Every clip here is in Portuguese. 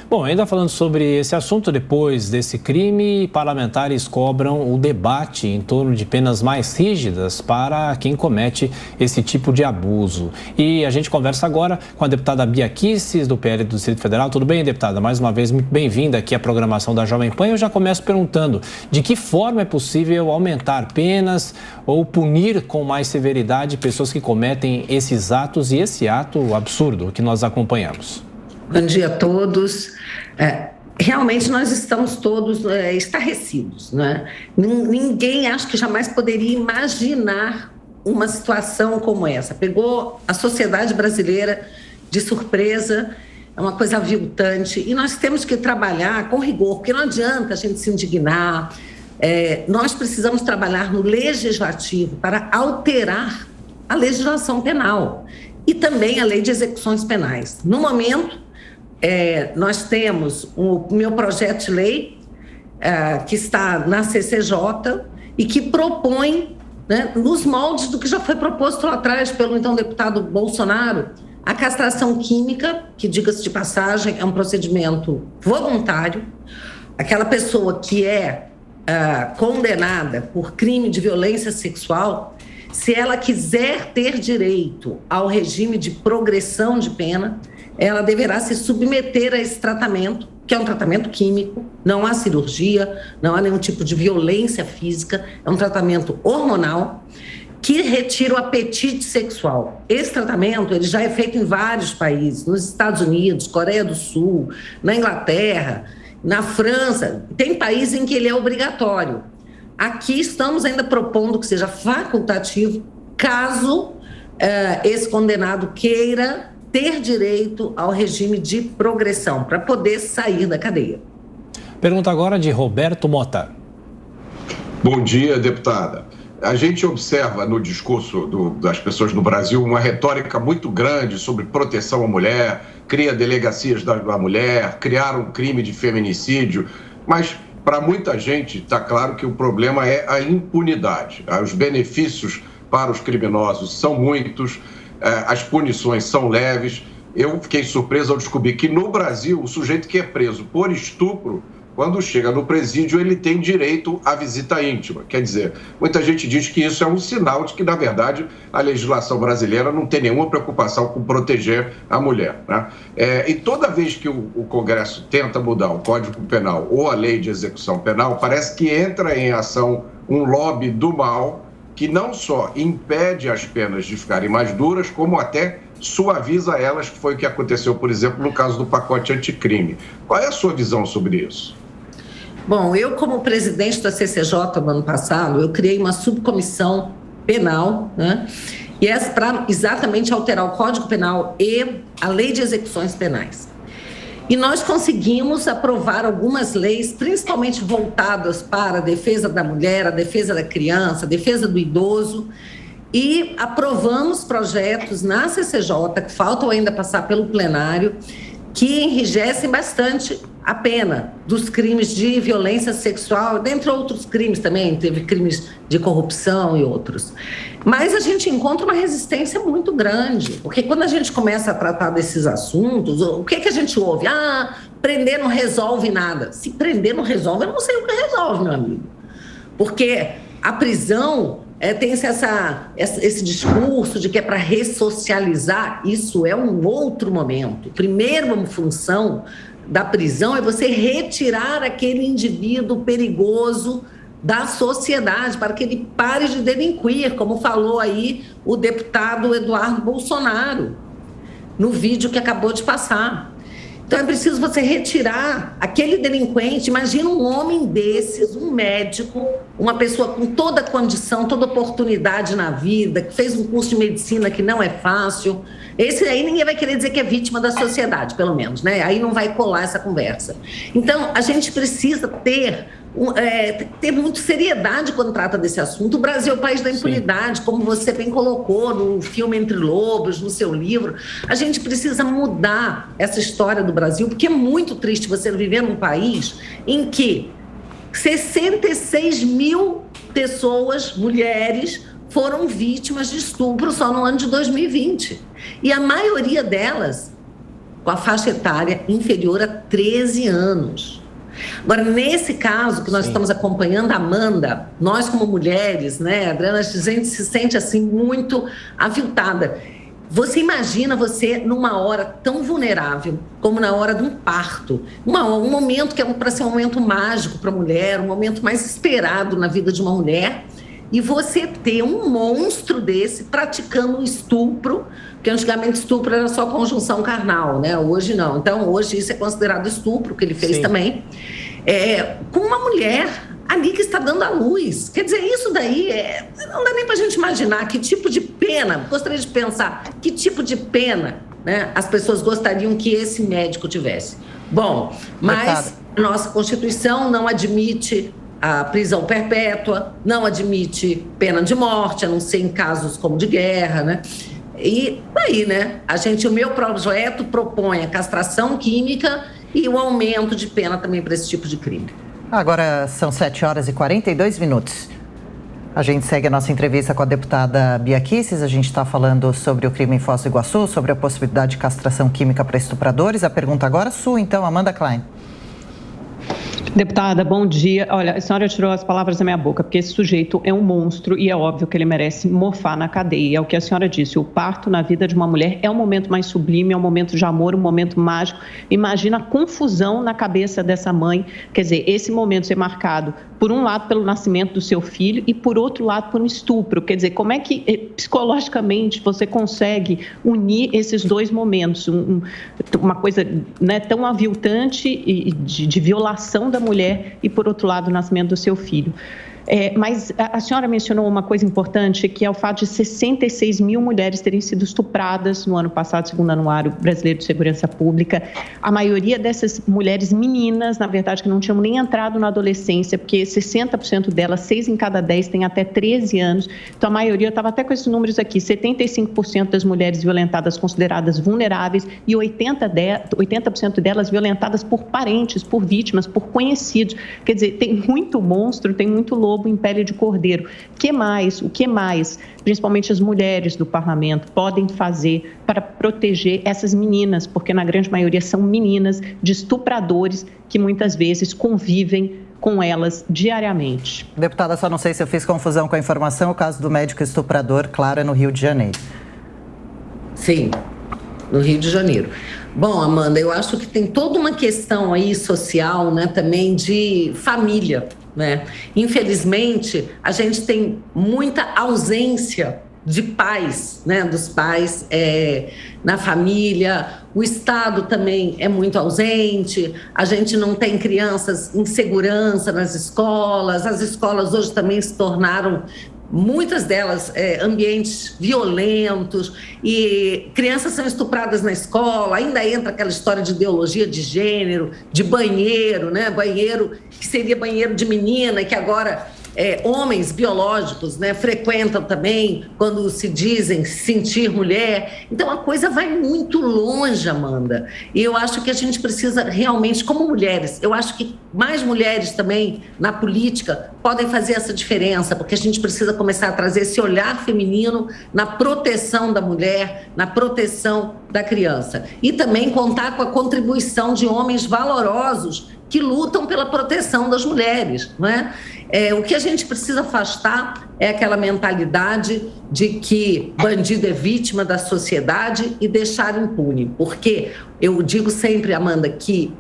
Bom, ainda falando sobre esse assunto, depois desse crime, parlamentares cobram o debate em torno de penas mais rígidas para quem comete esse tipo de abuso. E a gente conversa agora com a deputada Bia Kicis, do PL do Distrito Federal. Tudo bem, deputada? Mais uma vez, muito bem-vinda aqui à programação da Jovem Pan. Eu já começo perguntando de que forma é possível aumentar penas ou punir com mais severidade pessoas que cometem esses atos e esse ato absurdo que nós acompanhamos. Bom dia a todos. Realmente nós estamos todos estarrecidos, né? Ninguém, acho que jamais poderia imaginar uma situação como essa. Pegou a sociedade brasileira de surpresa, é uma coisa aviltante, e nós temos que trabalhar com rigor, porque não adianta a gente se indignar. Nós precisamos trabalhar no legislativo para alterar a legislação penal e também a lei de execuções penais. No momento, nós temos o meu projeto de lei que está na CCJ e que propõe, né, nos moldes do que já foi proposto lá atrás pelo então deputado Bolsonaro, a castração química, que, diga-se de passagem, é um procedimento voluntário. Aquela pessoa que é condenada por crime de violência sexual, se ela quiser ter direito ao regime de progressão de pena, ela deverá se submeter a esse tratamento, que é um tratamento químico, não há cirurgia, não há nenhum tipo de violência física, é um tratamento hormonal que retira o apetite sexual. Esse tratamento ele já é feito em vários países, nos Estados Unidos, Coreia do Sul, na Inglaterra, na França, tem países em que ele é obrigatório. Aqui estamos ainda propondo que seja facultativo, caso esse condenado queira ter direito ao regime de progressão, para poder sair da cadeia. Pergunta agora de Roberto Mota. Bom dia, deputada. A gente observa no discurso das pessoas no Brasil uma retórica muito grande sobre proteção à mulher, cria delegacias da mulher, criar um crime de feminicídio, mas para muita gente está claro que o problema é a impunidade. Os benefícios para os criminosos são muitos, as punições são leves. Eu fiquei surpreso ao descobrir que no Brasil o sujeito que é preso por estupro, quando chega no presídio, ele tem direito à visita íntima. Quer dizer, muita gente diz que isso é um sinal de que, na verdade, a legislação brasileira não tem nenhuma preocupação com proteger a mulher, né? E toda vez que o Congresso tenta mudar o Código Penal ou a Lei de Execução Penal, parece que entra em ação um lobby do mal que não só impede as penas de ficarem mais duras, como até suaviza elas, que foi o que aconteceu, por exemplo, no caso do pacote anticrime. Qual é a sua visão sobre isso? Bom, eu como presidente da CCJ no ano passado, eu criei uma subcomissão penal, né? E essa para exatamente alterar o Código Penal e a Lei de Execuções Penais. E nós conseguimos aprovar algumas leis, principalmente voltadas para a defesa da mulher, a defesa da criança, a defesa do idoso, e aprovamos projetos na CCJ, que faltam ainda passar pelo plenário, que enrijecem bastante a pena dos crimes de violência sexual, dentre outros crimes também, teve crimes de corrupção e outros. Mas a gente encontra uma resistência muito grande, porque quando a gente começa a tratar desses assuntos, o que a gente ouve? Prender não resolve nada. Se prender não resolve, eu não sei o que resolve, meu amigo. Porque a prisão tem esse discurso de que é para ressocializar, isso é um outro momento. Primeira função da prisão é você retirar aquele indivíduo perigoso da sociedade, para que ele pare de delinquir, como falou aí o deputado Eduardo Bolsonaro, no vídeo que acabou de passar. Então é preciso você retirar aquele delinquente. Imagina um homem desses, um médico, uma pessoa com toda condição, toda oportunidade na vida, que fez um curso de medicina que não é fácil. Esse aí ninguém vai querer dizer que é vítima da sociedade, pelo menos, né? Aí não vai colar essa conversa. Então a gente precisa ter muito seriedade quando trata desse assunto. O Brasil é o país da impunidade, como você bem colocou no filme Entre Lobos, no seu livro. A gente precisa mudar essa história do Brasil, porque é muito triste você viver num país em que 66 mil pessoas, mulheres, foram vítimas de estupro só no ano de 2020. E a maioria delas com a faixa etária inferior a 13 anos. Agora, nesse caso que nós estamos acompanhando, Amanda, nós como mulheres, né, Adriana, a gente se sente assim muito aviltada. Você imagina você numa hora tão vulnerável como na hora de um parto, um momento que é para ser um momento mágico para a mulher, um momento mais esperado na vida de uma mulher, e você ter um monstro desse praticando um estupro, porque antigamente estupro era só conjunção carnal, né? Hoje não. Então, hoje isso é considerado estupro, que ele fez também, com uma mulher ali que está dando à luz. Quer dizer, isso daí não dá nem para a gente imaginar que tipo de pena, gostaria de pensar, que tipo de pena, né, as pessoas gostariam que esse médico tivesse. Bom, mas a nossa Constituição não admite a prisão perpétua, não admite pena de morte, a não ser em casos como de guerra, né? E daí, né, o meu projeto propõe a castração química e o aumento de pena também para esse tipo de crime. Agora são 7h42. A gente segue a nossa entrevista com a deputada Bia Kicis. A gente está falando sobre o crime em Foz do Iguaçu, sobre a possibilidade de castração química para estupradores. A pergunta agora é sua, então, Amanda Klein. Deputada, bom dia. Olha, a senhora tirou as palavras da minha boca, porque esse sujeito é um monstro e é óbvio que ele merece mofar na cadeia. É o que a senhora disse, o parto na vida de uma mulher é um momento mais sublime, é um momento de amor, um momento mágico. Imagina a confusão na cabeça dessa mãe. Quer dizer, esse momento ser marcado, por um lado, pelo nascimento do seu filho e, por outro lado, por um estupro. Quer dizer, como é que, psicologicamente, você consegue unir esses dois momentos? Uma coisa, né, tão aviltante e de violação da mulher e, por outro lado, o nascimento do seu filho. Mas a senhora mencionou uma coisa importante, que é o fato de 66 mil mulheres terem sido estupradas no ano passado, segundo o Anuário Brasileiro de Segurança Pública. A maioria dessas mulheres meninas, na verdade, que não tinham nem entrado na adolescência, porque 60% delas, 6 em cada 10, têm até 13 anos. Então, a maioria, eu estava até com esses números aqui, 75% das mulheres violentadas consideradas vulneráveis e 80% delas violentadas por parentes, por vítimas, por conhecidos. Quer dizer, tem muito monstro, tem muito lobo em pele de cordeiro. O que mais, principalmente as mulheres do parlamento, podem fazer para proteger essas meninas? Porque na grande maioria são meninas de estupradores que muitas vezes convivem com elas diariamente. Deputada, só não sei se eu fiz confusão com a informação, o caso do médico estuprador, claro, é no Rio de Janeiro. Sim, no Rio de Janeiro. Bom, Amanda, eu acho que tem toda uma questão aí social, né, também de família, né? Infelizmente, a gente tem muita ausência de pais, né, dos pais na família. O Estado também é muito ausente, a gente não tem crianças em segurança nas escolas, as escolas hoje também se tornaram, muitas delas, ambientes violentos, e crianças são estupradas na escola. Ainda entra aquela história de ideologia de gênero, de banheiro, né? Banheiro que seria banheiro de menina, e que agora homens biológicos, né, frequentam também quando se dizem sentir mulher. Então a coisa vai muito longe, Amanda. E eu acho que a gente precisa realmente, como mulheres, eu acho que mais mulheres também na política podem fazer essa diferença, porque a gente precisa começar a trazer esse olhar feminino na proteção da mulher, na proteção da criança. E também contar com a contribuição de homens valorosos que lutam pela proteção das mulheres, não é? O que a gente precisa afastar é aquela mentalidade de que bandido é vítima da sociedade e deixar impune. Porque eu digo sempre, Amanda, que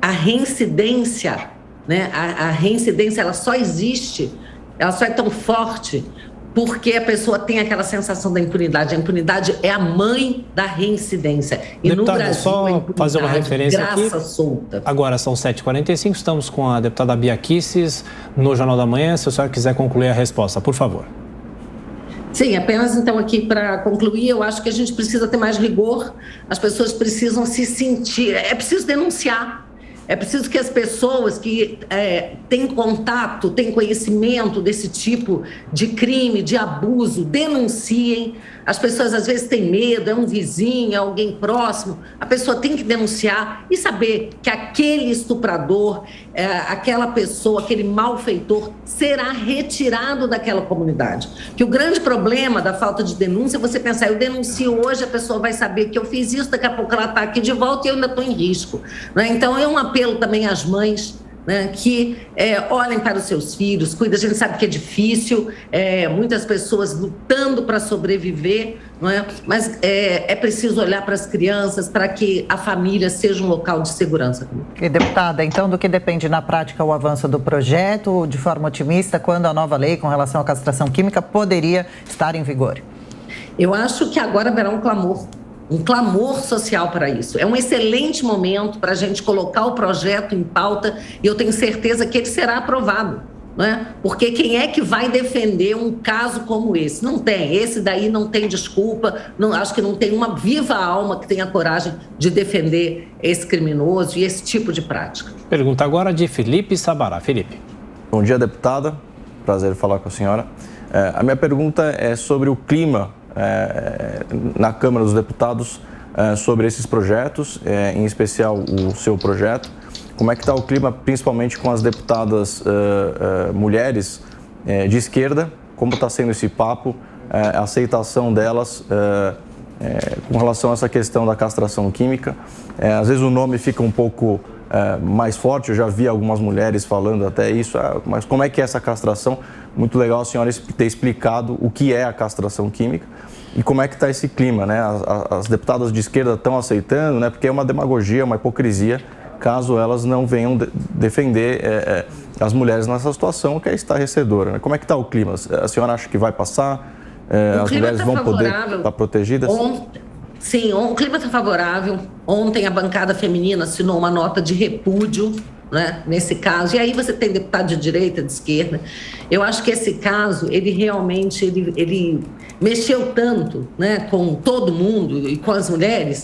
a reincidência, né? A reincidência, ela só existe, ela só é tão forte porque a pessoa tem aquela sensação da impunidade. A impunidade é a mãe da reincidência. E deputada, no Brasil, só fazer uma referência graça aqui. Solta. Agora são 7h45, estamos com a deputada Bia Kicis no Jornal da Manhã. Se a senhora quiser concluir a resposta, por favor. Sim, apenas então aqui para concluir, eu acho que a gente precisa ter mais rigor, as pessoas precisam se sentir, é preciso denunciar. É preciso que as pessoas que têm contato, têm conhecimento desse tipo de crime, de abuso, denunciem. As pessoas às vezes têm medo, é um vizinho, é alguém próximo. A pessoa tem que denunciar e saber que aquele estuprador, aquela pessoa, aquele malfeitor será retirado daquela comunidade. Que o grande problema da falta de denúncia é você pensar, eu denuncio hoje, a pessoa vai saber que eu fiz isso, daqui a pouco ela está aqui de volta e eu ainda estou em risco. Né? Então, é um apelo também às mães, né, que olhem para os seus filhos, cuidem. A gente sabe que é difícil, muitas pessoas lutando para sobreviver, não é? Mas é preciso olhar para as crianças, para que a família seja um local de segurança. E, deputada, então do que depende na prática o avanço do projeto, de forma otimista, quando a nova lei com relação à castração química poderia estar em vigor? Eu acho que agora haverá um clamor social para isso. É um excelente momento para a gente colocar o projeto em pauta e eu tenho certeza que ele será aprovado, né? Porque quem é que vai defender um caso como esse? Não tem. Esse daí não tem desculpa, acho que não tem uma viva alma que tenha coragem de defender esse criminoso e esse tipo de prática. Pergunta agora de Felipe Sabará. Felipe. Bom dia, deputada. Prazer falar com a senhora. A minha pergunta é sobre o clima na Câmara dos Deputados sobre esses projetos, em especial o seu projeto. Como é que está o clima, principalmente com as deputadas mulheres de esquerda? Como está sendo esse papo, a aceitação delas com relação a essa questão da castração química? Às vezes o nome fica um pouco mais forte, eu já vi algumas mulheres falando até isso, mas como é que é essa castração? Muito legal a senhora ter explicado o que é a castração química e como é que está esse clima, né? As deputadas de esquerda estão aceitando, né? Porque é uma demagogia, uma hipocrisia, caso elas não venham defender as mulheres nessa situação que é estarrecedora, né? Como é que está o clima? A senhora acha que vai passar? As mulheres vão poder estar protegidas? Sim, o clima está favorável. Ontem a bancada feminina assinou uma nota de repúdio, né, nesse caso. E aí você tem deputado de direita, de esquerda. Eu acho que esse caso, ele realmente ele mexeu tanto, né, com todo mundo e com as mulheres,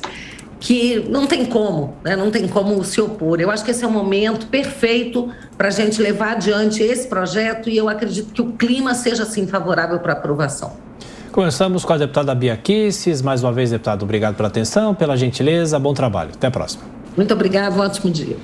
que não tem como, né, não tem como se opor. Eu acho que esse é o momento perfeito para a gente levar adiante esse projeto e eu acredito que o clima seja, assim, favorável para aprovação. Começamos com a deputada Bia Kicis. Mais uma vez, deputado, obrigado pela atenção, pela gentileza. Bom trabalho. Até a próxima. Muito obrigado, um ótimo dia.